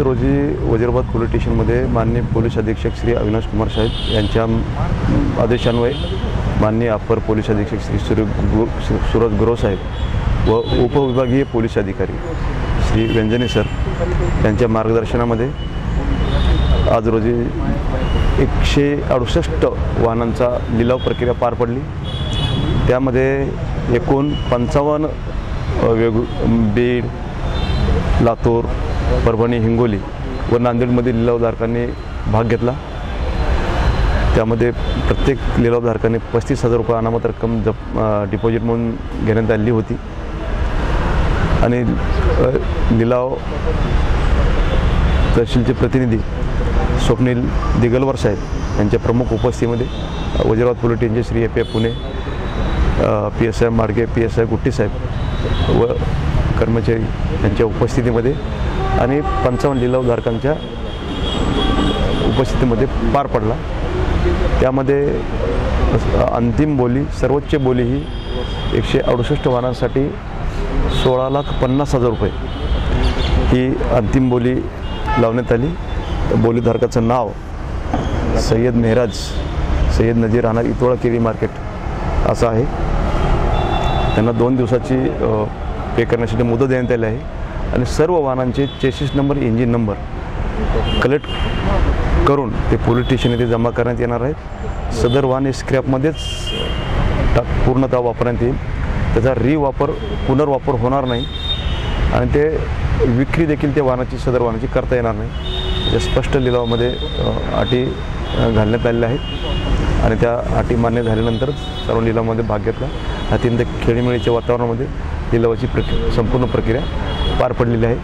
रोजी वजीराबाद पोलीस स्टेशनमध्ये माननीय पोलीस अधीक्षक श्री अविनाश कुमार साहेब यांच्या आदेशान्वये माननीय अप्पर पोलीस अधीक्षक श्री सूरज गुरव साहेब व उपविभागीय पोलीस अधिकारी श्री व्यंजनी सर यांच्या मार्गदर्शनामध्ये आज रोजी 168 वाहनांचा लिलाव प्रक्रिया पार पडली। त्यामध्ये एकूण 55 बीड, लातूर, परभणी, हिंगोली व नांदेडमधील लिलावधारकांनी भाग घेतला। त्यामध्ये प्रत्येक लिलावधारकाने 35,000 रुपये अनामत रक्कम डिपॉझिट म्हणून घेण्यात आली होती आणि लिलाव तहसीलचे प्रतिनिधी स्वप्नील दिगलवर साहेब यांच्या प्रमुख उपस्थितीमध्ये वजीराबाद पोलीस स्टेशनचे Shri AP Pune, PSI माडगे, PSI गुट्टी साहेब व कर्मचारी यांच्या उपस्थितीमध्ये आणि 55 लिलावधारकांच्या उपस्थितीमध्ये पार पडला। त्यामध्ये अंतिम बोली, सर्वोच्च बोली ही 168 वाहनांसाठी 16,50,000 रुपये ही अंतिम बोली लावण्यात आली। बोलीधारकाचं नाव सय्यद मेहराज सय्यद नजीर राहणार इतोळा केरी मार्केट असं आहे। त्यांना 2 दिवसाची पे करण्यासाठी मुदत देण्यात आली आहे आणि सर्व वाहनांचे chassis number, engine number collect करून ते पोलीस स्टेशन येथे जमा करण्यात येणार आहेत। सदर वाहन स्क्रॅपमध्येच पूर्णतः वापरण्यात येईल, त्याचा पुनर्वापर होणार नाही आणि ते विक्री देखील त्या वाहनाची सदर वाहनाची करता येणार नाही। त्या स्पष्ट लिलावामध्ये अटी घालण्यात आलेल्या आहेत आणि त्या अटी मान्य झाल्यानंतरच सर्व लिलावामध्ये भाग घेतला। अत्यंत खेळीमेळीच्या वातावरणामध्ये लिलावाची संपूर्ण प्रक्रिया पार पडलेली आहे।